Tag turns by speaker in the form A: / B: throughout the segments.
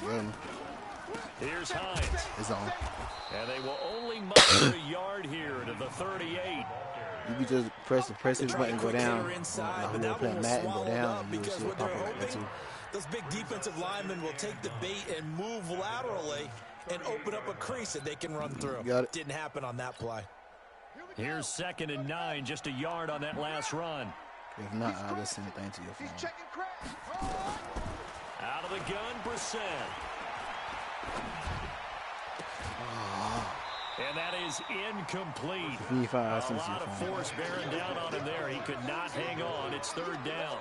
A: Good.
B: Here's Hines.
A: It's on.
B: And they will only muster a yard here to the 38.
A: You can just press his button and go down.
C: Inside,
A: Like
C: but that one will
A: Matt and go
C: swallow
A: down.
C: up because what they're hoping, those big defensive linemen will take the bait and move laterally and open up a crease that they can run through.
A: Got it.
C: Didn't happen on that play.
B: Here's 2nd and 9, just a yard on that last run.
A: If not, I'll just send a thing to your phone.
B: Out of the gun, Brissett. And that is incomplete. A lot of force bearing down on him there. He could not hang on. It's 3rd down.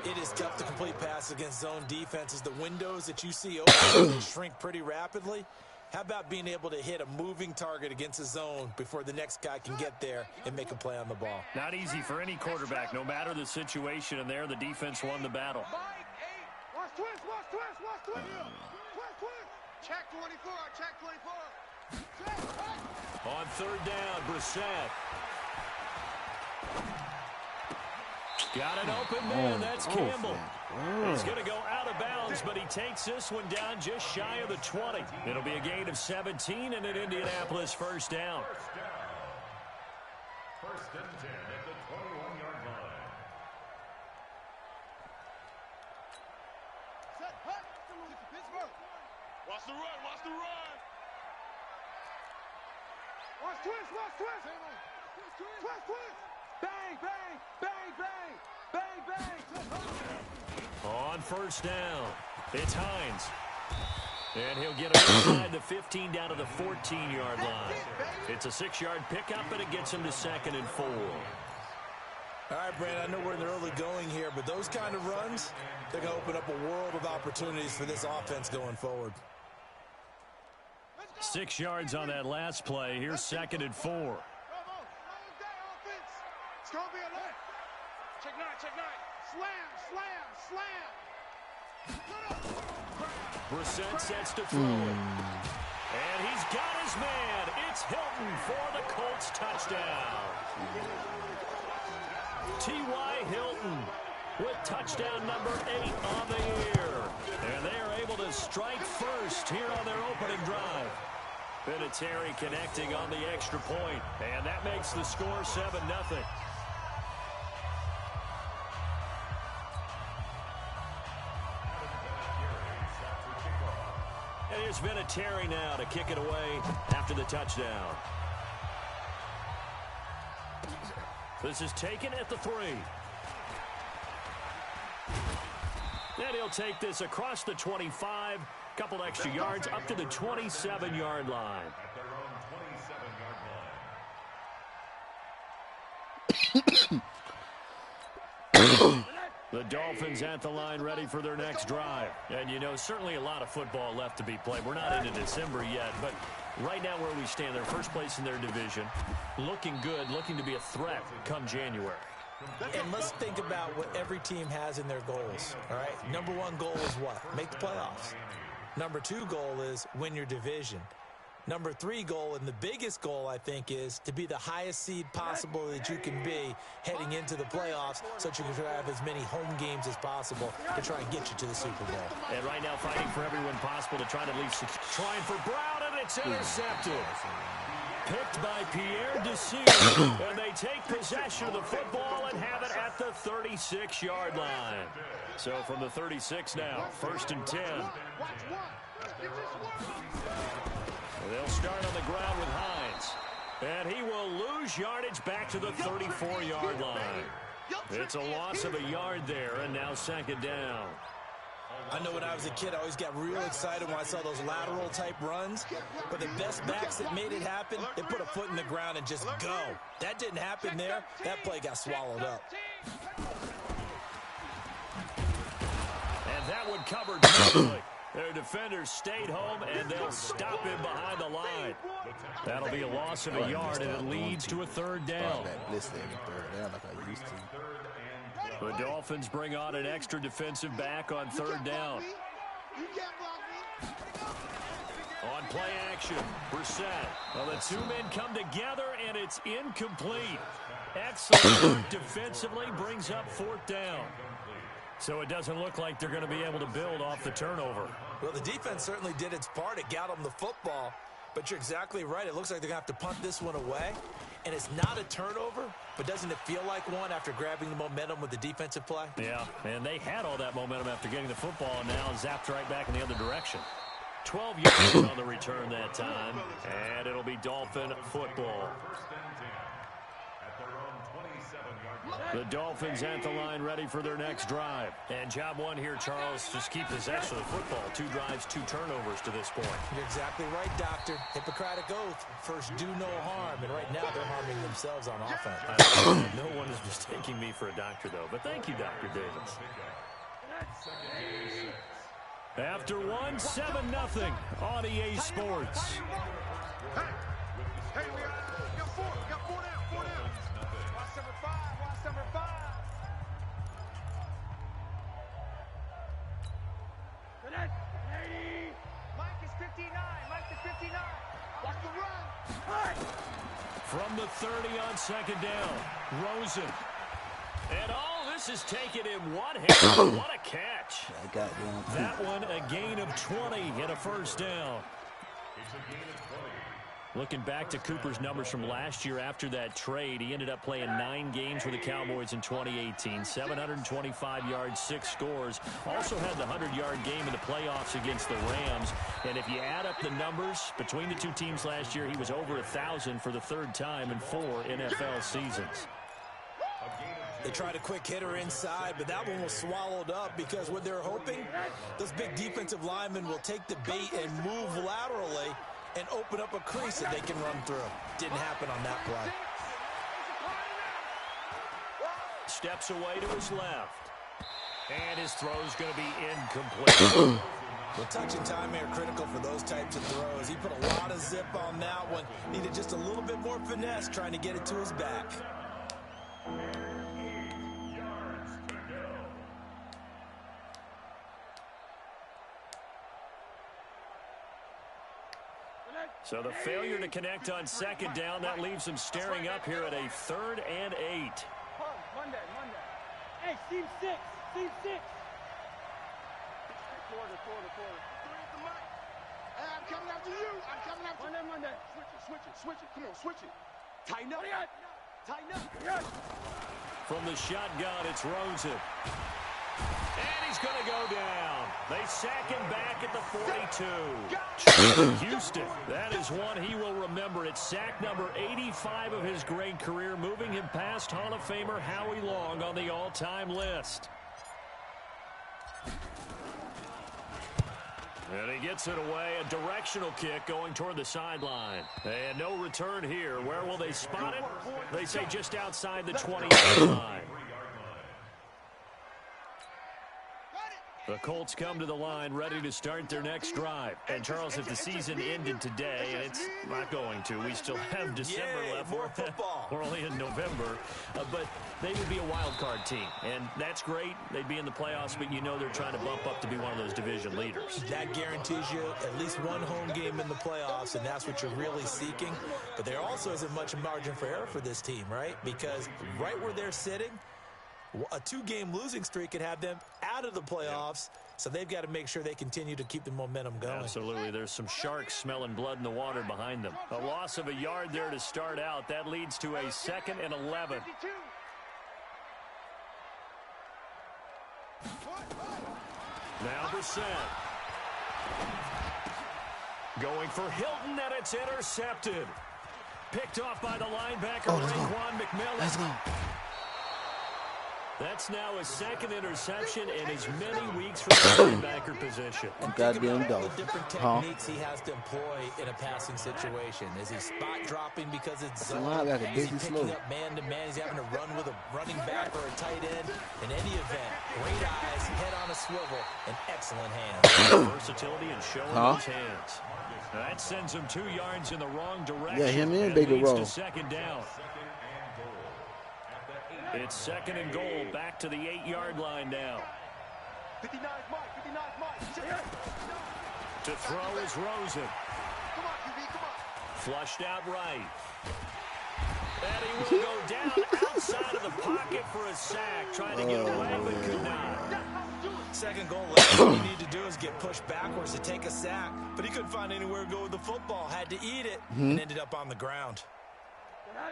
C: It is tough to complete passes against zone defenses. The windows that you see open shrink pretty rapidly. How about being able to hit a moving target against a zone before the next guy can get there and make a play on the ball?
B: Not easy for any quarterback, no matter the situation. And there, the defense won the battle.
D: Watch twist. Check 24. Check 24.
B: On 3rd down, Brissett. Got an open man. That's Campbell. He's going to go out of bounds, but he takes this one down just shy of the 20. It'll be a gain of 17 and an Indianapolis 1st down.
E: 1st and 10 at the 21-yard line.
D: Set, hut. Pittsburgh. Watch the run. Watch twist. Bang.
B: On 1st down, it's Hines. And he'll get him inside the 15 down to the 14-yard line. It's a 6-yard pickup, and it gets him to 2nd and 4.
C: All right, Brandon, I know we're in the early going here, but those kind of runs, they're going to open up a world of opportunities for this offense going forward.
B: 6 yards on that last play. Here's 2nd and 4.
D: It's going to be a left. Check 9. Slam.
B: Brissett sets to throw it. And he's got his man. It's Hilton for the Colts touchdown. T.Y. Hilton with touchdown number 8 on the year. And they are able to strike first here on their opening drive. Vinatieri connecting on the extra point. And that makes the score 7-0. And here's Vinatieri now to kick it away after the touchdown. This is taken at the 3. And he'll take this across the 25. Couple extra yards up to the 27-yard line. The Dolphins at the line ready for their next drive. And, you know, certainly a lot of football left to be played. We're not into December yet, but right now where we stand, they're first place in their division. Looking good, looking to be a threat come January.
C: And let's think about what every team has in their goals, all right? Number 1 goal is what? Make the playoffs. Number 2 goal is win your division. Number 3 goal, and the biggest goal, I think, is to be the highest seed possible that you can be heading into the playoffs so that you can have as many home games as possible to try and get you to the Super Bowl.
B: And right now fighting for everyone possible to try to at least trying for Brown, and it's intercepted. Picked by Pierre Desir, and they take possession of the football and have it at the 36-yard line. So from the 36 now, 1st and 10. They'll start on the ground with Hines. And he will lose yardage back to the 34-yard line. It's a loss of a yard there, and now 2nd down.
C: I know when I was a kid, I always got real excited when I saw those lateral-type runs. But the best backs that made it happen, they put a foot in the ground and just go. That didn't happen there. That play got swallowed up.
B: And that one covered nicely. Their defenders stayed home, and they'll stop him behind the line. That'll be a loss of a yard, and it leads to a 3rd down. The Dolphins bring on an extra defensive back on 3rd down. On play action, Brissett. Well, the 2 men come together, and it's incomplete. Excellent work defensively brings up 4th down. So it doesn't look like they're going to be able to build off the turnover.
C: Well, the defense certainly did its part. It got them the football. But you're exactly right. It looks like they're going to have to punt this one away. And it's not a turnover, but doesn't it feel like one after grabbing the momentum with the defensive play?
B: Yeah, and they had all that momentum after getting the football, and now zapped right back in the other direction. 12 yards on the return that time, and it'll be Dolphin football. The Dolphins at the line ready for their next drive. And job one here, Charles, just keep possession of the football. 2 drives, 2 turnovers to this point.
C: You're exactly right, Doctor. Hippocratic oath. First, do no harm. And right now, they're harming themselves on offense.
B: No one is mistaking me for a doctor, though. But thank you, Dr. Davis. After one, 7-0 on EA Sports.
D: Hey, we got 4. We got 4 down. 4 down. Watch number 5. Watch number 5. Mike is 59. Mike is 59. Watch the run.
B: From the 30 on second down, Rosen. And all this is taken in one hand. What a catch.
A: I got one.
B: That one, a gain of 20 and a first down.
E: It's a gain of 20.
B: Looking back to Cooper's numbers from last year after that trade, he ended up playing 9 games with the Cowboys in 2018. 725 yards, 6 scores. Also had the 100-yard game in the playoffs against the Rams. And if you add up the numbers between the 2 teams last year, he was over 1,000 for the 3rd time in 4 NFL seasons.
C: They tried a quick hitter inside, but that one was swallowed up because what they're hoping, those big defensive linemen will take the bait and move laterally and open up a crease that they can run through. Didn't happen on that play.
B: Steps away to his left. And his throw's going to be incomplete.
C: Well, touch and time are critical for those types of throws. He put a lot of zip on that one. Needed just a little bit more finesse trying to get it to his back.
B: So the failure to connect on second down, that leaves him staring up here at a 3rd and 8.
D: Monday. Hey, team 6. Team 6. Quarter. Hey, I'm coming after you. I'm coming after you. Monday. Switch it. Come on, switch it. Tighten up.
B: From the shotgun, it's Rosen. And he's going to go down. They sack him back at the 42. Houston, that is one he will remember. It's sack number 85 of his great career, moving him past Hall of Famer Howie Long on the all-time list. And he gets it away, a directional kick going toward the sideline. And no return here. Where will they spot it? They say just outside the 20-yard line. The Colts come to the line ready to start their next drive. And, Charles, if the season ended today, and it's not going to, we still have December left.
C: More football.
B: We're only in November. But they would be a wild card team. And that's great. They'd be in the playoffs, but you know they're trying to bump up to be one of those division leaders.
C: That guarantees you at least one home game in the playoffs, and that's what you're really seeking. But there also isn't much margin for error for this team, right? Because right where they're sitting, a 2-game losing streak could have them out of the playoffs, so they've got to make sure they continue to keep the momentum going.
B: Absolutely. There's some sharks smelling blood in the water behind them. A loss of a yard there to start out. That leads to a 2nd and 11. Now Brissett. Going for Hilton, and it's intercepted. Picked off by the linebacker, Raekwon McMillan.
A: Let's go.
B: That's now his 2nd interception in as many weeks from the linebacker position.
A: Goddamn dog.
C: All the different techniques he has to employ in a passing situation. Is he spot dropping because it's zone? Is he picking up man-to-man? Is he having to run with a running back or a tight end? In any event, great eyes, head on a swivel, and excellent hands.
B: Versatility and showing those hands. That sends him 2 yards in the wrong direction.
A: Yeah, him in,
B: and
A: big
B: leads
A: roll.
B: to 2nd down. It's 2nd and goal, back to the 8-yard line now.
D: 59 Mike.
B: To throw is Rosen.
D: Come on, QB, come on.
B: Flushed out right. And he will go down outside of the pocket for a sack, trying to get away but could not.
C: second goal, last thing you need to do is get pushed backwards to take a sack. But he couldn't find anywhere to go with the football. Had to eat it and ended up on the ground.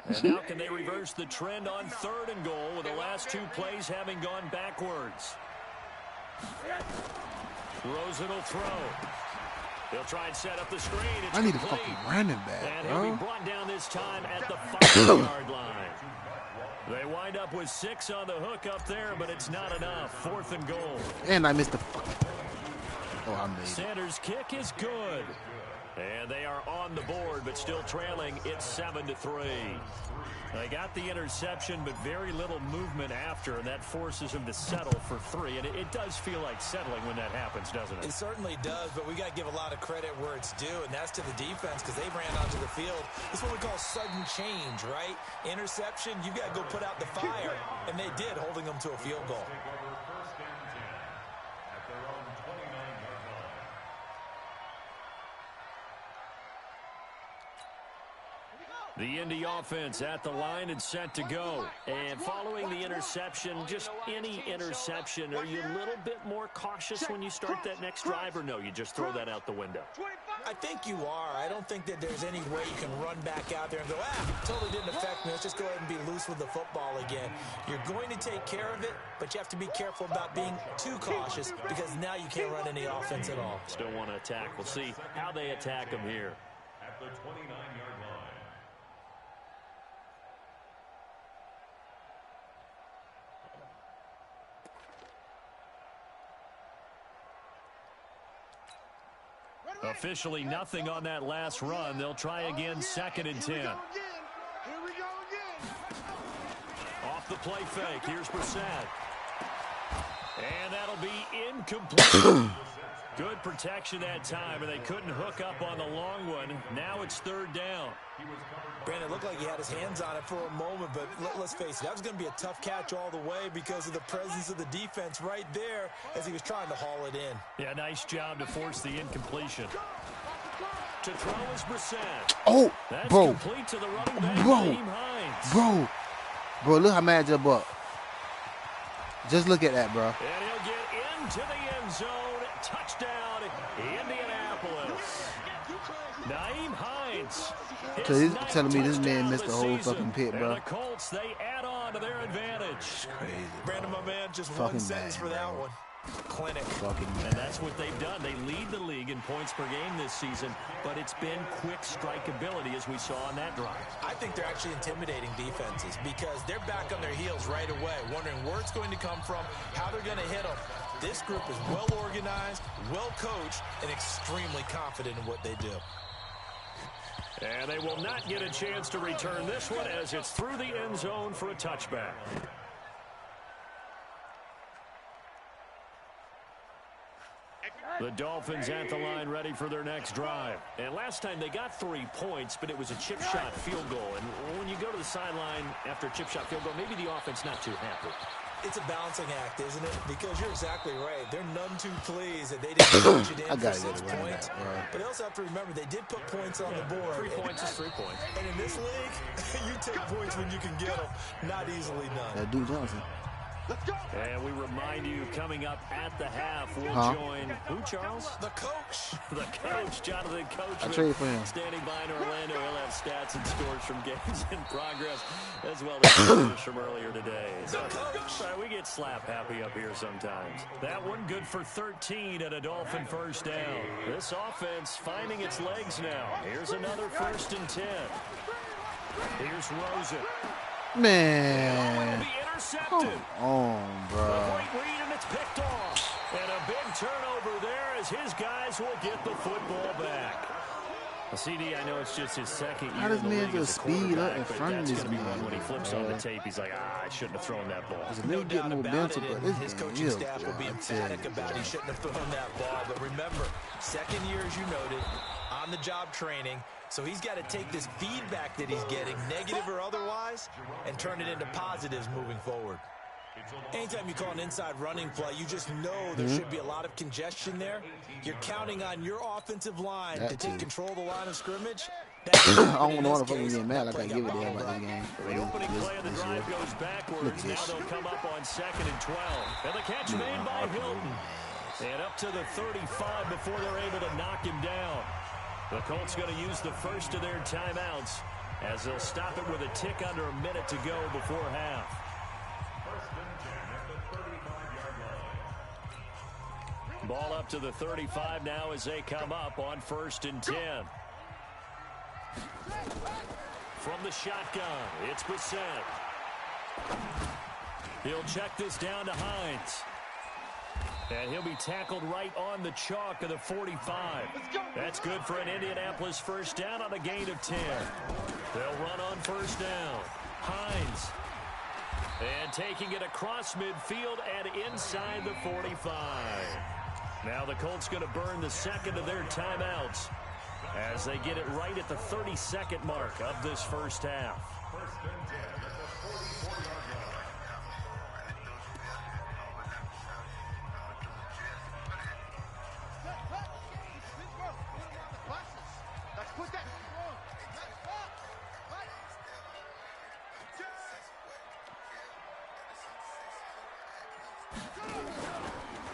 B: And now can they reverse the trend on 3rd and goal with the last 2 plays having gone backwards? Rosen will throw. He'll try and set up the screen. It's
A: I need a
B: complete.
A: fucking running back,
B: And
A: bro.
B: he'll be brought down this time at the 5-yard line. They wind up with 6 on the hook up there, but it's not enough. 4th and goal.
A: And I missed the fucking. Oh, I made it.
B: Sanders' kick is good. And they are on the board, but still trailing. It's 7-3. They got the interception, but very little movement after, and that forces them to settle for 3. And it does feel like settling when that happens, doesn't it?
C: It certainly does, but we got to give a lot of credit where it's due, and that's to the defense because they ran onto the field. It's what we call sudden change, right? Interception, you got to go put out the fire, and they did, holding them to a field goal.
B: The Indy offense at the line and set to go. And following the interception, just any interception, are you a little bit more cautious when you start that next drive, or no, you just throw that out the window?
C: I think you are. I don't think that there's any way you can run back out there and go, totally didn't affect me. Let's just go ahead and be loose with the football again. You're going to take care of it, but you have to be careful about being too cautious because now you can't run any offense at all.
B: Still want to attack. We'll see how they attack them here.
E: At the 29-yard line.
B: Officially nothing on that last run. They'll try again, 2nd and 10.
D: Here we go again.
B: Off the play fake. Here's Brissett. And that'll be incomplete. Good protection that time, and they couldn't hook up on the long one. Now it's 3rd down.
C: Brandon, it looked like he had his hands on it for a moment, but let's face it, that was going to be a tough catch all the way because of the presence of the defense right there as he was trying to haul it in.
B: Yeah, nice job to force the incompletion. To throw is Brissett.
A: Oh,
B: That's
A: bro.
B: complete to the running back,
A: Bro.
B: Naeem Hines.
A: Bro, look how mad jump up. Just look at that, bro.
B: And he'll get into the end zone. Touchdown, Indianapolis. Naeem Hines.
A: So he's telling me this man missed the whole fucking pit, bro.
B: And the Colts, they add on to their advantage.
A: Crazy.
C: Brandon, my man, just
A: Fucking
C: one sentence
A: bad,
C: for that
A: bro.
C: one. Clinic.
A: Fucking
B: And that's what they've done. They lead the league in points per game this season, but it's been quick strike ability as we saw on that drive.
C: I think they're actually intimidating defenses because they're back on their heels right away, wondering where it's going to come from, how they're going to hit them. This group is well organized, well coached, and extremely confident in what they do.
B: And they will not get a chance to return this one as it's through the end zone for a touchback. The Dolphins at the line ready for their next drive. And last time they got 3 points, but it was a chip shot field goal. And when you go to the sideline after a chip shot field goal, maybe the offense not too happy.
C: It's a balancing act, isn't it? Because you're exactly right. They're none too pleased that they didn't punch it in for 6 points. But they also have to remember they did put points on the board.
B: 3 points is 3 points.
C: And in this league, you take points when you can get them. Not easily done.
A: That Duke Johnson.
D: Let's go.
B: And we remind you, coming up at the half, we'll join who, Charles?
C: The coach.
B: The coach, Jonathan Coachman.
A: I traded for him.
B: Standing by in Orlando. He'll have stats and scores from games in progress, as well as scores from earlier today. So, we get slap happy up here sometimes. That one good for 13 and a Dolphin first down. This offense finding its legs now. Here's another 1st and 10. Here's Rosen.
A: Man.
B: Be intercepted.
A: Come on,
B: A
A: bro.
B: great read, and it's picked off. And a big turnover there as his guys will get the football back. CD, I know it's just his 2nd year
A: How does
B: in the
A: man
B: league as
A: just
B: a
A: speed up
B: quarterback,
A: in
B: but
A: front of
B: that's
A: this
B: going to be one
A: man,
B: when he flips on the tape. He's like, I shouldn't have thrown that ball.
A: There's a
C: No
A: little get
C: doubt
A: more
C: about
A: mental,
C: it,
A: but
C: and
A: this
C: his
A: game
C: coaching
A: is
C: staff will be
A: good, I tell
C: emphatic
A: you,
C: about he shouldn't have thrown that ball. But remember, 2nd year, as you noted, on-the-job training. So he's got to take this feedback that he's getting, negative or otherwise, and turn it into positives moving forward. Anytime you call an inside running play, you just know there should be a lot of congestion there. You're counting on your offensive line to take control of the line of scrimmage.
A: I don't want to get mad like I give it to him about this game.
B: The opening play of the drive goes backwards. Now they'll come up on 2nd and 12. And the catch made by Hilton. And up to the 35 before they're able to knock him down. The Colts going to use the first of their timeouts as they'll stop it with a tick under a minute to go before half.
E: First and 10 at the 35-yard line.
B: Ball up to the 35 now as they come up on 1st and 10. From the shotgun, it's Brissett. He'll check this down to Hines. And he'll be tackled right on the chalk of the 45. That's good for an Indianapolis first down on a gain of 10. They'll run on first down. Hines. And taking it across midfield and inside the 45. Now the Colts going to burn the second of their timeouts as they get it right at the 32nd mark of this first half.
E: First and 10 at the 44-yard line.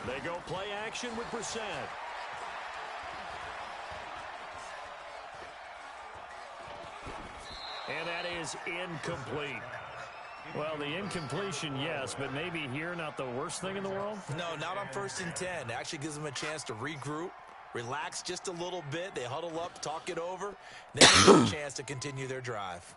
B: They go play action with Brissett. And that is incomplete. Well, the incompletion, yes, but maybe here not the worst thing in the world?
C: No, not on 1st and 10. It actually gives them a chance to regroup, relax just a little bit. They huddle up, talk it over. Then they get a chance to continue their drive.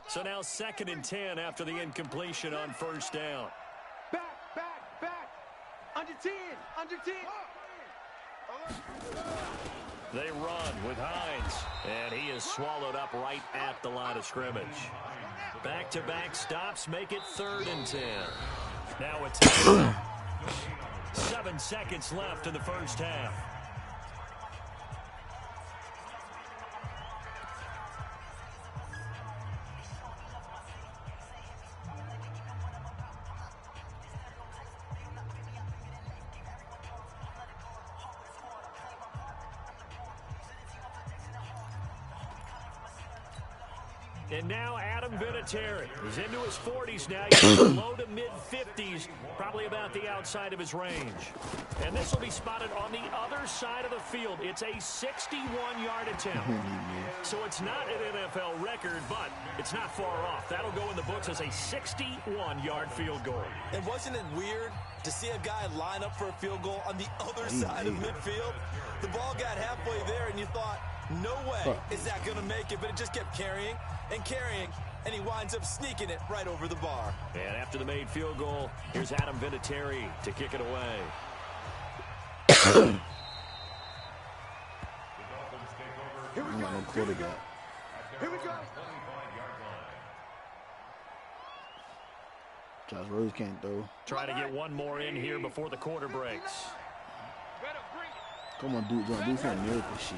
B: So now 2nd and 10 after the incompletion on first down.
D: Back. Under 10.
B: They run with Hines, and he is swallowed up right at the line of scrimmage. Back-to-back stops make it 3rd and 10. Now a timeout. 7 seconds left in the first half. And now Adam Vinatieri. He's into his 40s now. He's low to mid-50s, probably about the outside of his range. And this will be spotted on the other side of the field. It's a 61-yard attempt. So it's not an NFL record, but it's not far off. That'll go in the books as a 61-yard field goal.
C: And wasn't it weird to see a guy line up for a field goal on the other side of midfield? The ball got halfway there, and you thought, no way is that going to make it, but it just kept carrying and carrying, and he winds up sneaking it right over the bar.
B: And after the made field goal, here's Adam Vinatieri to kick it away.
A: Here we go. Josh Rose can't throw.
B: Try to get one more in here before the quarter breaks.
A: Come on, dude, do some miracle shit.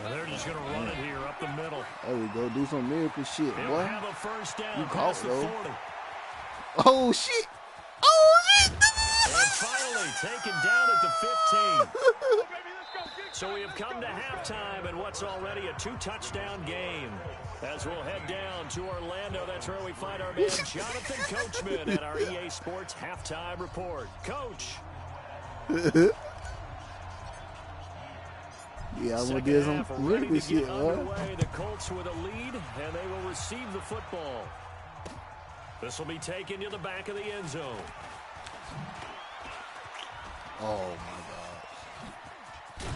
B: And they're just going to run it here up the middle.
A: There we go, do some miracle shit,
B: They'll
A: boy.
B: have a first down.
A: You caught,
B: the
A: though.
B: 40.
A: Oh, shit. Oh, shit.
B: And finally taken down at the 15. So we have come to halftime in what's already a 2-touchdown game. As we'll head down to Orlando, that's where we find our man Jonathan Coachman at our EA Sports Halftime Report. Coach.
A: Yeah, I'm going to get some miracle shit, boy.
B: The Colts with a lead, and they will receive the football. This will be taken to the back of the end zone.
A: Oh, my God.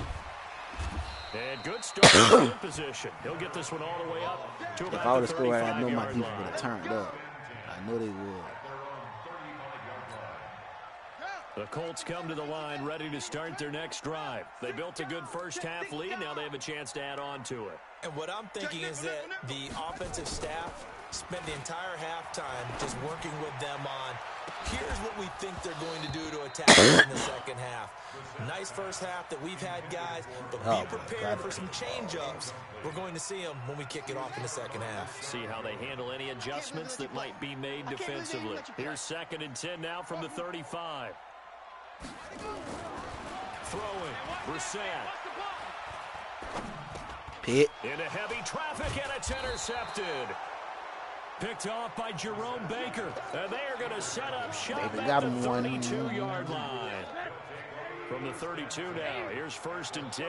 B: And good start in position. He'll get this one all the way up to
A: If
B: about
A: I would
B: the
A: have scored, I know my
B: 35-yard
A: defense would
B: line.
A: have turned up. I know they would.
B: The Colts come to the line ready to start their next drive. They built a good first half lead. Now they have a chance to add on to it.
C: And what I'm thinking is that the offensive staff spent the entire halftime just working with them on, here's what we think they're going to do to attack in the second half. Nice first half that we've had, guys, but be prepared for some change-ups. We're going to see them when we kick it off in the second half.
B: See how they handle any adjustments that might be made defensively. Here's 2nd and 10 now from the 35. Throwing. Brissett.
A: Pitt.
B: Into heavy traffic, and it's intercepted. Picked off by Jerome Baker. And they are going to set up shop
A: Baker
B: at
A: got
B: the
A: him one.
B: 32-yard line. From the 32 now, here's 1st and 10.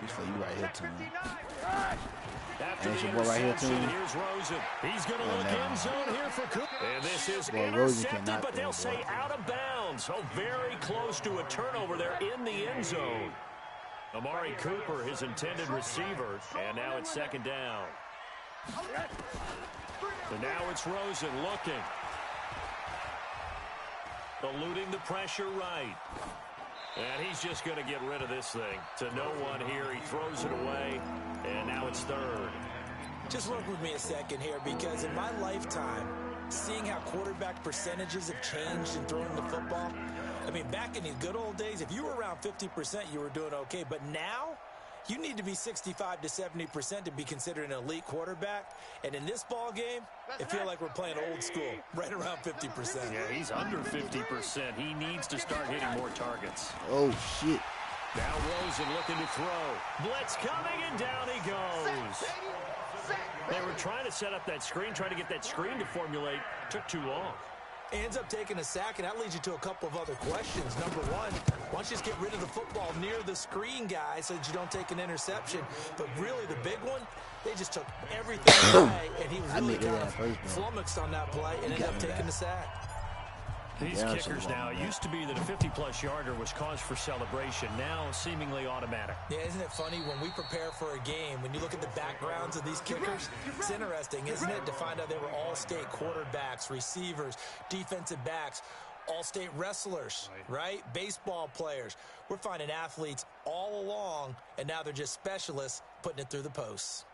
A: This for you right here, Tune.
B: After
A: That's
B: the
A: your boy right here,
B: interception,
A: Tune.
B: here's Rosen. He's going to look end zone here for Cooper. And this is
A: Boy, Rosen
B: intercepted,
A: cannot
B: but they'll
A: throw,
B: say
A: boy.
B: out of bounds. So very close to a turnover there in the end zone. Amari Cooper, his intended receiver, and now it's 2nd down. And now it's Rosen looking. Eluding the pressure right. And he's just going to get rid of this thing. To no one here. He throws it away. And now it's 3rd.
C: Just look with me a second here, because in my lifetime, seeing how quarterback percentages have changed in throwing the football, I mean, back in the good old days, if you were around 50%, you were doing okay. But now, you need to be 65 to 70% to be considered an elite quarterback. And in this ball game, it feels like we're playing old school, right around 50%.
B: Yeah, he's under 50%. He needs to start hitting more targets.
A: Oh, shit.
B: Now Rosen looking to throw. Blitz coming, and down he goes. They were trying to set up that screen, trying to get that screen to formulate. Took too long.
C: Ends up taking a sack, and that leads you to a couple of other questions. Number one, why don't you just get rid of the football near the screen guy so that you don't take an interception? But really, the big one, they just took everything away, and he was really kind of flummoxed on that play and ended up taking the sack.
B: These kickers now, it used to be that a 50-plus yarder was cause for celebration. Now, seemingly automatic.
C: Yeah, isn't it funny when we prepare for a game, when you look at the backgrounds of these kickers, it's interesting, isn't it, to find out they were all-state quarterbacks, receivers, defensive backs, all-state wrestlers, right? Baseball players. We're finding athletes all along, and now they're just specialists putting it through the posts.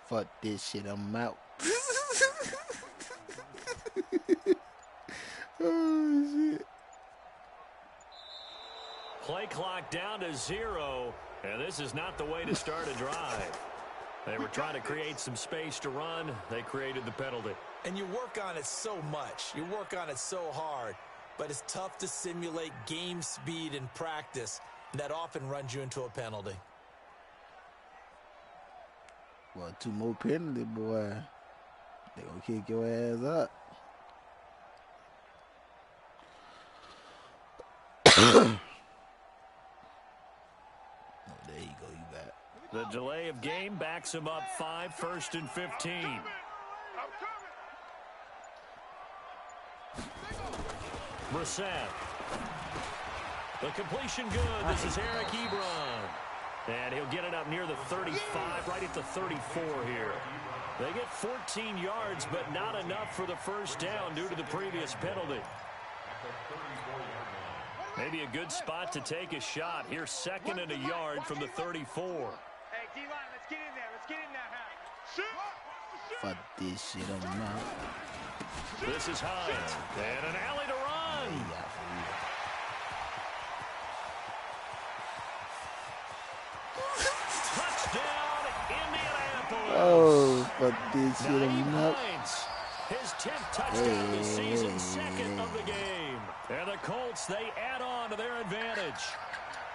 A: Fuck this shit, I'm out. Oh, shit.
B: Play clock down to 0, and this is not the way to start a drive. They were trying to create some space to run. They created the penalty.
C: And you work on it so much. You work on it so hard. But it's tough to simulate game speed in practice. And that often runs you into a penalty.
A: Well, 2 more penalty, boy. They gonna kick your ass up. Oh, there you go, you got.
B: The delay of game backs him up 5, 1st and 15. Brissett. The completion good. This is Eric Ebron. And he'll get it up near the 35, right at the 34 here. They get 14 yards, but not enough for the first down due to the previous penalty. Maybe a good spot to take a shot. Here's 2nd and a yard from the 34.
D: Hey, D-line, let's get in there. Let's get in there, Hines.
A: Fuck this shit, I'm out.
B: This is Hines. And an alley to run.
A: Yeah, for
B: Touchdown, Indianapolis.
A: Oh, fuck this shit, I'm out.
B: His 10th touchdown of the season, 2nd of the game. And the Colts, they add on to their advantage.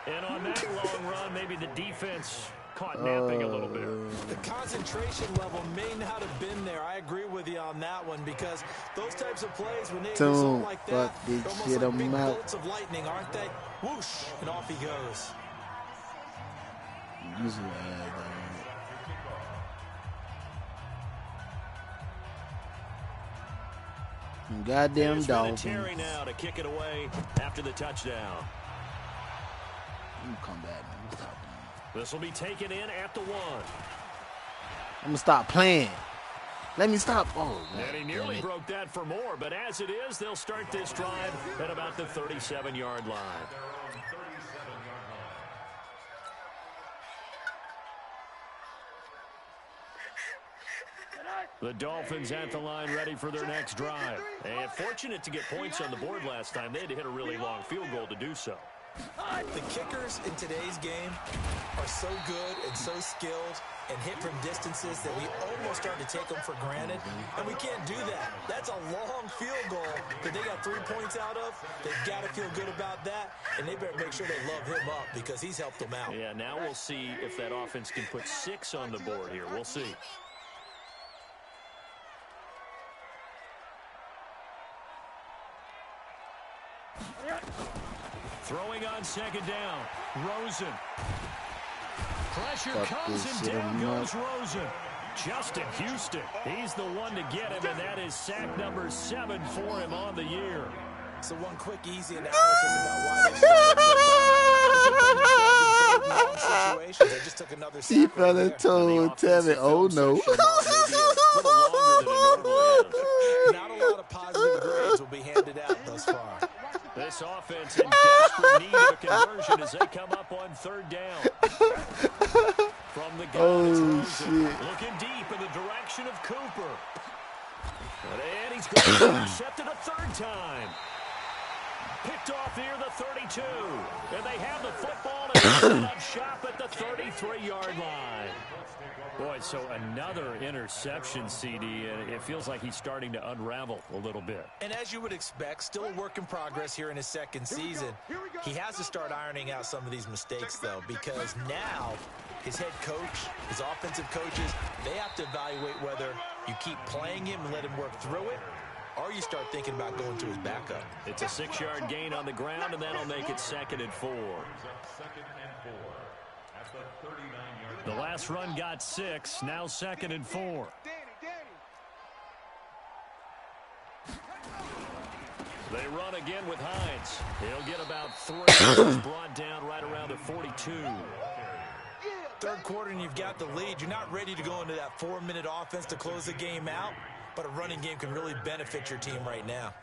B: And on that long run, maybe the defense caught napping a little bit.
C: The concentration level may not have been there. I agree with you on that one because those types of plays, when they result like that, they're almost like big bolts of lightning, aren't they? Whoosh, and off he goes.
A: Goddamn Dolphins.
B: Terry now to kick it away after the touchdown.
A: Come back, man. Stop.
B: This will be taken in at the 1.
A: I'm gonna stop playing. Let me stop. Oh, man.
B: And he nearly broke that for more, but as it is, they'll start this drive at about the 37-yard line. The Dolphins at the line ready for their next drive. And fortunate to get points on the board last time. They had to hit a really long field goal to do so.
C: The kickers in today's game are so good and so skilled and hit from distances that we almost start to take them for granted, and we can't do that. That's a long field goal that they got 3 points out of. They've got to feel good about that, and they better make sure they love him up because he's helped them out.
B: Yeah, now we'll see if that offense can put 6 on the board here. We'll see. Throwing on second down. Rosen. Pressure comes and down goes Rosen. Justin Houston. He's the one to get him, and that is sack number 7 for him on the year.
C: So one quick, easy analysis about why they situations. They just took another sack.
A: He fella told Tevin, oh no.
C: Not a lot of positive grades will be handed out thus far.
B: This offense in desperate need of a conversion as they come up on 3rd down. From the gun, it's Rosen, looking deep in the direction of Cooper. And he's going to intercept it a 3rd time. Picked off near the 32. And they have the football and set up shop at the 33-yard line. Boy, so another interception, CD, and it feels like he's starting to unravel a little bit.
C: And as you would expect, still a work in progress here in his 2nd season. He has to start ironing out some of these mistakes, though, because now his head coach, his offensive coaches, they have to evaluate whether you keep playing him and let him work through it, or you start thinking about going to his backup.
B: It's a 6-yard gain on the ground, and that'll make it 2nd and 4. The last run got 6, now 2nd and 4. They run again with Hines. He'll get about 3. He's brought down right around the 42.
C: 3rd quarter and you've got the lead. You're not ready to go into that 4-minute offense to close the game out, but a running game can really benefit your team right now.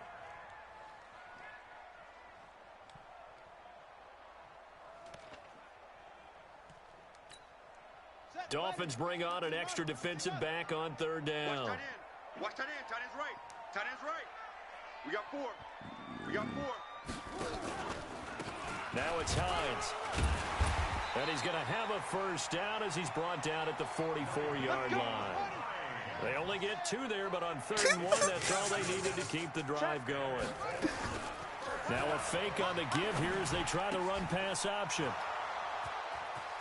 B: Dolphins bring on an extra defensive back on 3rd down.
D: Watch tight end. Tight end's right. Tight end's right. We got 4. We got 4.
B: Now it's Hines. And he's going to have a 1st down as he's brought down at the 44-yard line. They only get 2 there, but on 3rd and 1, that's all they needed to keep the drive going. Now a fake on the give here as they try the run-pass option.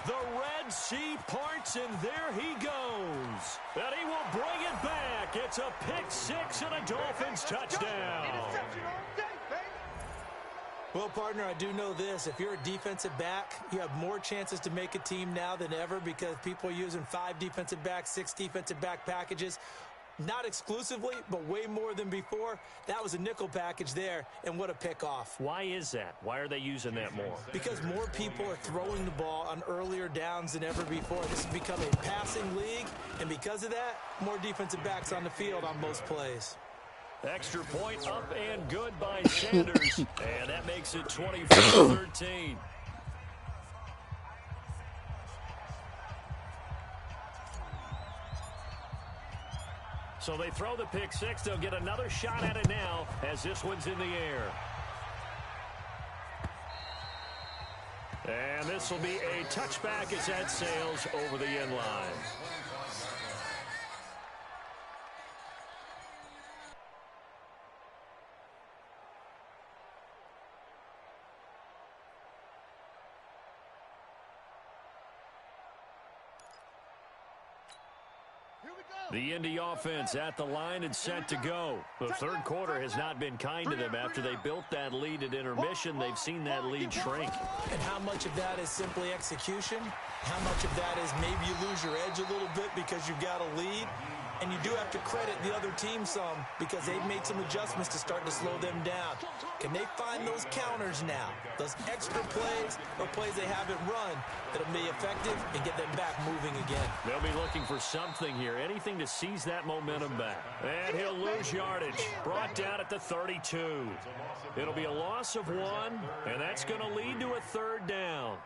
B: The Red Sea parts, and there he goes. And he will bring it back. It's a pick-6 and a Dolphins touchdown.
C: Well, partner, I do know this. If you're a defensive back, you have more chances to make a team now than ever because people are using 5 defensive backs, 6 defensive back packages. Not exclusively, but way more than before. That was a nickel package there, and what a pick-off.
B: Why is that? Why are they using that more?
C: Because more people are throwing the ball on earlier downs than ever before. This has become a passing league, and because of that, more defensive backs on the field on most plays.
B: Extra point up and good by Sanders, and that makes it 24-13. So they throw the pick-6. They'll get another shot at it now as this one's in the air. And this will be a touchback as that sails over the end line. The Indy offense at the line and set to go. The third quarter has not been kind to them. After they built that lead at intermission, they've seen that lead shrink.
C: And how much of that is simply execution? How much of that is maybe you lose your edge a little bit because you've got a lead? And you do have to credit the other team some because they've made some adjustments to start to slow them down. Can they find those counters now? Those extra plays or plays they haven't run that'll be effective and get them back moving again.
B: They'll be looking for something here, anything to seize that momentum back. And he'll lose yardage, brought down at the 32. It'll be a loss of 1, and that's going to lead to a third down.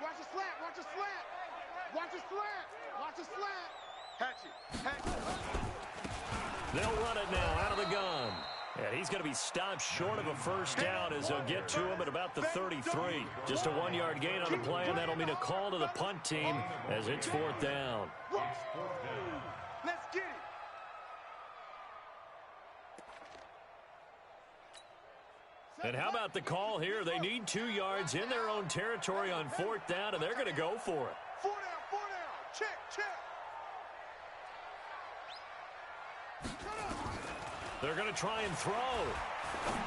D: Watch the slant, watch the slant. Watch the slant, watch the slant. Hatch it.
B: They'll run it now out of the gun. And he's going to be stopped short of a first down as they'll get to him at about the 33. Just a 1-yard gain on the play, and that'll mean a call to the punt team as it's 4th down.
D: Let's get it.
B: And how about the call here? They need 2 yards in their own territory on 4th down, and they're going to go for it.
D: 4 down. Check.
B: They're going to try and throw.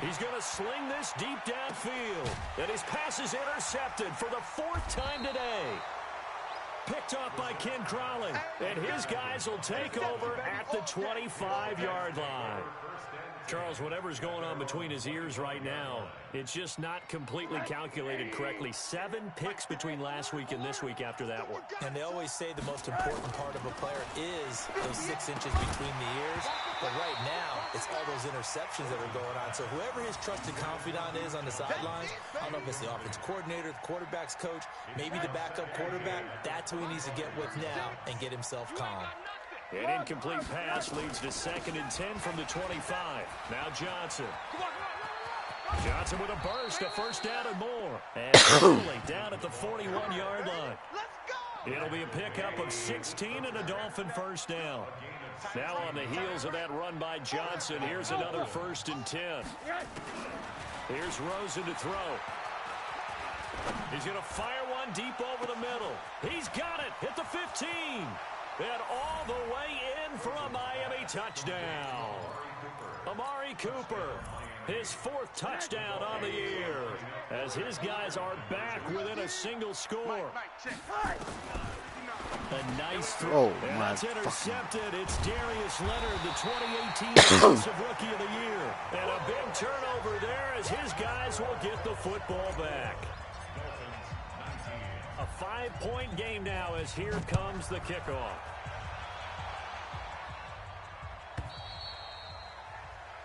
B: He's going to sling this deep downfield. And his pass is intercepted for the 4th time today. Picked off by Ken Crowley. And his guys will take over at the 25-yard line. Charles, whatever's going on between his ears right now, it's just not completely calculated correctly. 7 picks between last week and this week after that one.
C: And they always say the most important part of a player is those 6 inches between the ears. But right now, it's all those interceptions that are going on. So whoever his trusted confidant is on the sidelines, I don't know if it's the offense coordinator, the quarterback's coach, maybe the backup quarterback, that's who he needs to get with now and get himself calm.
B: An incomplete pass leads to 2nd and 10 from the 25. Now Johnson. Johnson with a burst, a first down and more. And finally down at the 41-yard line. It'll be a pickup of 16 and a Dolphin first down. Now on the heels of that run by Johnson, here's another 1st and 10. Here's Rosen to throw. He's going to fire one deep over the middle. He's got it at the 15. And all the way in for a Miami touchdown. Amari Cooper, his 4th touchdown on the year, as his guys are back within a single score. A nice throw, and that's intercepted. It's Darius Leonard, the 2018 Defensive Rookie of the Year. And a big turnover there as his guys will get the football back. A 5-point game now as here comes the kickoff.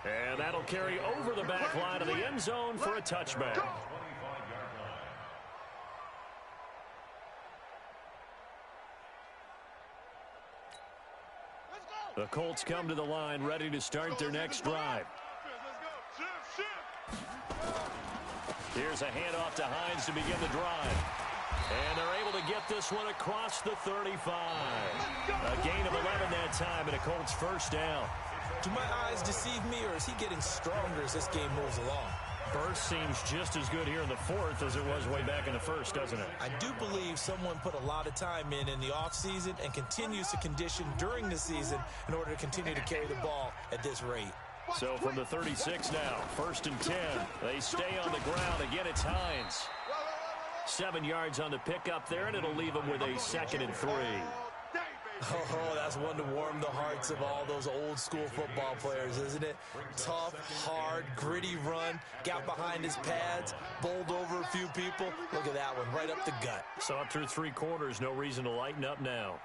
B: And that'll carry over the back line of the end zone for a touchback. The Colts come to the line ready to start their next drive. Here's a handoff to Hines to begin the drive. And they're able to get this one across the 35. A gain of 11 that time and a Colts first down.
C: Do my eyes deceive me, or is he getting stronger as this game moves along?
B: Burst seems just as good here in the 4th as it was way back in the 1st, doesn't it?
C: I do believe someone put a lot of time in the offseason and continues to condition during the season in order to continue to carry the ball at this rate.
B: So from the 36 now, 1st and 10. They stay on the ground. Again, it's Hines. 7 yards on the pickup there, and it'll leave them with a 2nd and 3.
C: Oh, that's one to warm the hearts of all those old school football players, isn't it? Tough, hard, gritty run, got behind his pads, bowled over a few people. Look at that one, right up the gut.
B: So up through 3 quarters, no reason to lighten up now.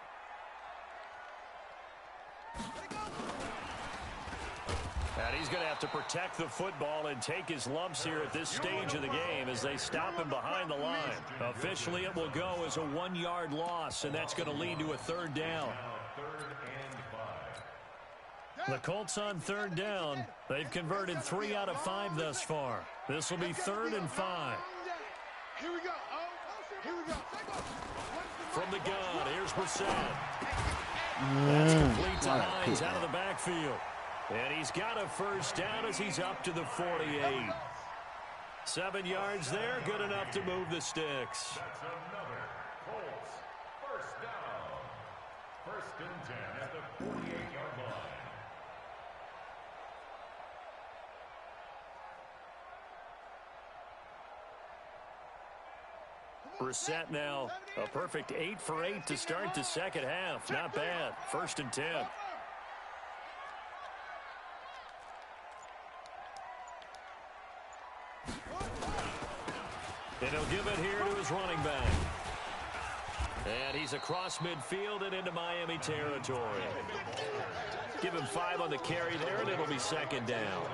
B: And he's going to have to protect the football and take his lumps here at this stage of the game as they stop him behind the line. Officially, it will go as a 1-yard loss, and that's going to lead to a 3rd down. The Colts on 3rd down. They've converted 3 out of 5 thus far. This will be 3rd and 5.
D: Here we go. Here we go.
B: From the gun, here's Brissett. That's complete to Hines out of the backfield. And he's got a first down as he's up to the 48. 7 yards there, good enough to move the sticks.
E: That's another Colts first down. 1st and 10 at the 48-yard line.
B: We're set now. A perfect 8 for 8 to start the second half. Not bad. 1st and 10. And he'll give it here to his running back. And he's across midfield and into Miami territory. Give him 5 on the carry there, and it'll be 2nd down.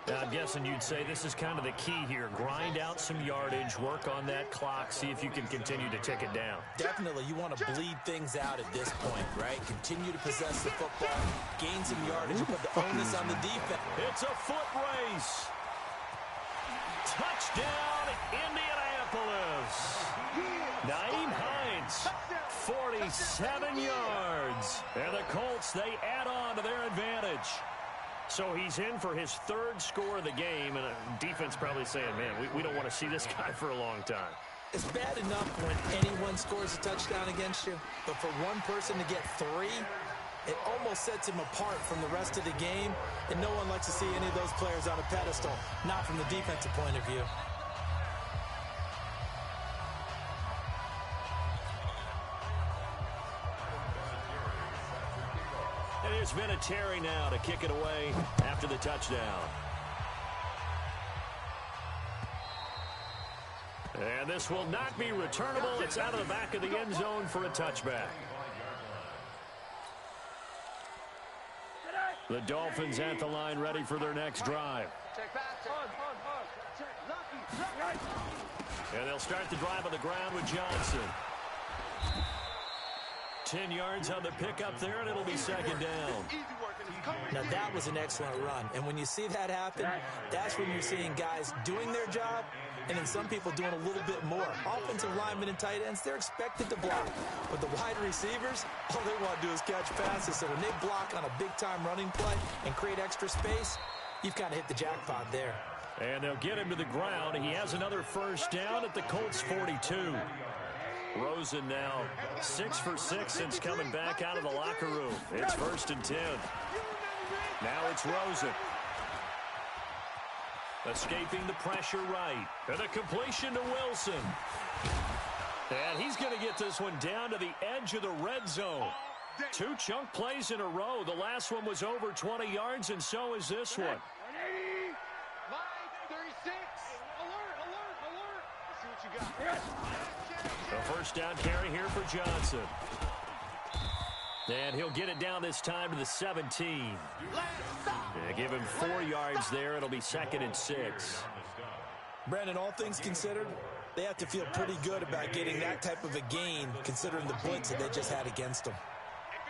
B: Now, I'm guessing you'd say this is kind of the key here. Grind out some yardage, work on that clock, see if you can continue to tick it down.
C: Definitely, you want to bleed things out at this point, right? Continue to possess the football, gain some yardage, and put the onus on the defense.
B: It's a foot race. Touchdown, Indianapolis. Naeem Hines, 47 yards. And the Colts, they add on to their advantage. So he's in for his 3rd score of the game, and defense probably saying, man, we don't want to see this guy for a long time.
C: It's bad enough when anyone scores a touchdown against you, but for one person to get 3, it almost sets him apart from the rest of the game, and no one likes to see any of those players on a pedestal, not from the defensive point of view.
B: And there's Vinatieri now to kick it away after the touchdown. And this will not be returnable. It's out of the back of the end zone for a touchback. The Dolphins at the line ready for their next drive. And they'll start the drive on the ground with Johnson. 10 yards on the pickup there, and it'll be 2nd down.
C: Now, that was an excellent run. And when you see that happen, that's when you're seeing guys doing their job, and then some people doing a little bit more. Offensive linemen and tight ends, they're expected to block. But the wide receivers, all they want to do is catch passes. So when they block on a big-time running play and create extra space, you've kind of hit the jackpot there.
B: And they'll get him to the ground. He has another first down at the Colts 42. Rosen now 6 for 6 since coming back out of the locker room. It's 1st and 10. Now it's Rosen. Escaping the pressure right. And a completion to Wilson. And he's going to get this one down to the edge of the red zone. 2 chunk plays in a row. The last one was over 20 yards, and so is this one.
D: 36. Alert. Let's see what you got.
B: A first down carry here for Johnson. And he'll get it down this time to the 17. Give him 4 yards there. It'll be 2nd and 6.
C: Brandon, all things considered, they have to feel pretty good about getting that type of a gain, considering the blitz that they just had against them.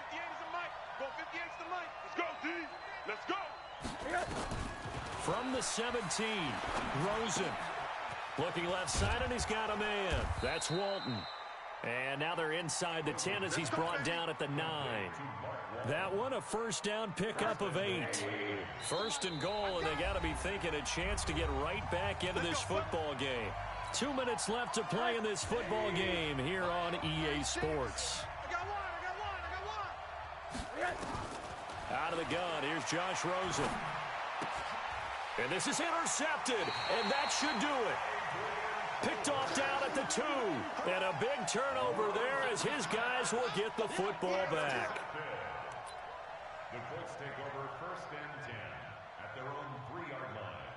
D: 58 is the mic. Go 58 is the mic. Let's go, D. Let's go.
B: From the 17, Rosen. Looking left side, and he's got a man. That's Walton. And now they're inside the 10 as he's brought down at the 9. That one, a first down pickup of 8. 1st and goal, and they got to be thinking a chance to get right back into this football game. 2 minutes left to play in this football game here on EA Sports.
D: I got one.
B: Out of the gun, here's Josh Rosen. And this is intercepted, and that should do it. Picked off down at the 2. And a big turnover there as his guys will get the football back.
E: The Colts take over 1st and 10 at their own 3-yard line.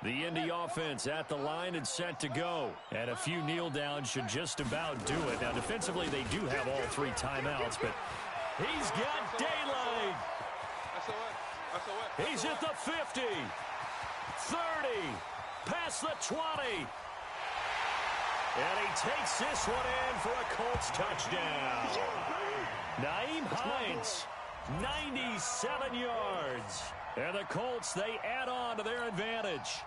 B: The Indy offense at the line and set to go. And a few kneel downs should just about do it. Now, defensively, they do have all 3 timeouts, but he's got daylight. He's at the 50, 30, past the 20. And he takes this one in for a Colts touchdown. Naeem Hines, 97 yards. And the Colts, they add on to their advantage.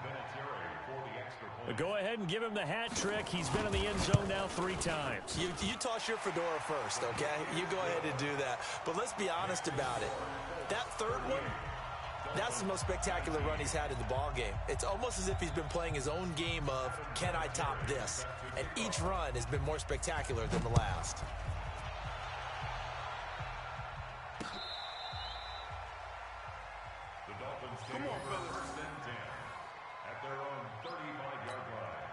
E: Vinatieri for the extra point.
B: Go ahead and give him the hat trick. He's been in the end zone now 3 times.
C: You toss your fedora first, okay? You go ahead and do that. But let's be honest about it. That third one, that's the most spectacular run he's had in the ball game. It's almost as if he's been playing his own game of, can I top this? And each run has been more spectacular than the last.
E: The Dolphins take over first and 10 at their own 35-yard line.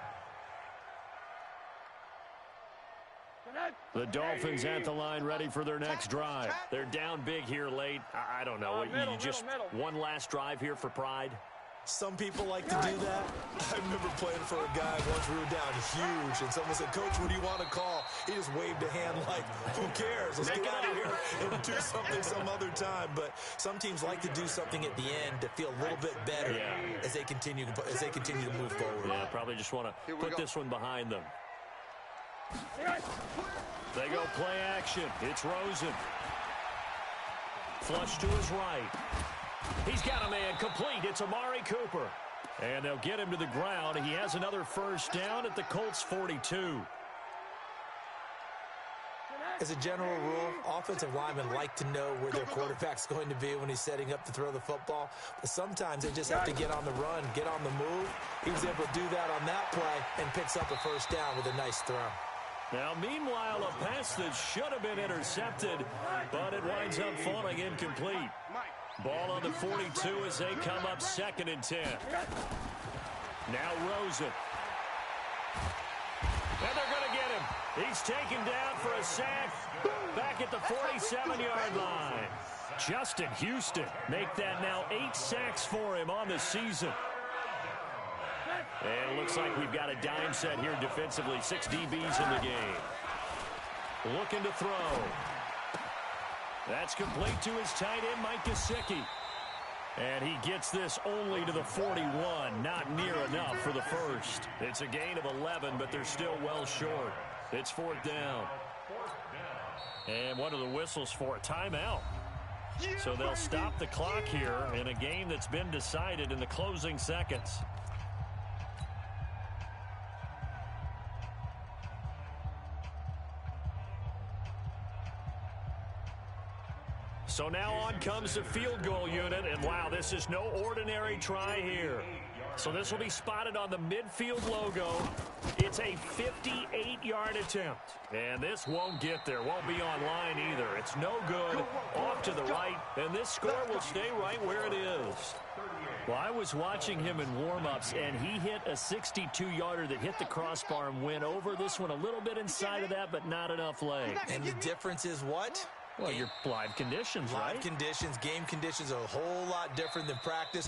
B: The Dolphins at the line, ready for their next drive. They're down big here late. I don't know. You just one last drive here for pride?
C: Some people like to do that. I remember playing for a guy once we were down huge, and someone said, Coach, what do you want to call? He just waved a hand like, who cares? Let's get out of here and do something some other time. But some teams like to do something at the end to feel a little bit better as they continue to move forward.
B: Yeah, probably just want to put this one behind them. They go play action. It's Rosen. Flush to his right. He's got a man complete. It's Amari Cooper. And they'll get him to the ground. He has another first down at the Colts 42.
C: As a general rule, offensive linemen like to know where their quarterback's going to be when he's setting up to throw the football. But sometimes they just have to get on the run, get on the move. He was able to do that on that play and picks up a first down with a nice throw.
B: Now, meanwhile, a pass that should have been intercepted, but it winds up falling incomplete. Ball on the 42 as they come up 2nd and 10. Now Rosen. And they're going to get him. He's taken down for a sack back at the 47-yard line. Justin Houston make that now 8 sacks for him on the season. And it looks like we've got a dime set here defensively. 6 DBs in the game. Looking to throw. That's complete to his tight end, Mike Gesicki. And he gets this only to the 41. Not near enough for the first. It's a gain of 11, but they're still well short. It's 4th down. And one of the whistles for a timeout. So they'll stop the clock here in a game that's been decided in the closing seconds. So now on comes the field goal unit, and wow, this is no ordinary try here. So this will be spotted on the midfield logo. It's a 58-yard attempt, and this won't get there, won't be online either. It's no good, off to the right, and this score will stay right where it is. Well, I was watching him in warm-ups, and he hit a 62-yarder that hit the crossbar and went over. This one a little bit inside of that, but not enough leg.
C: And the difference is what?
B: Well, your live conditions, right?
C: Live conditions, game conditions are a whole lot different than practice.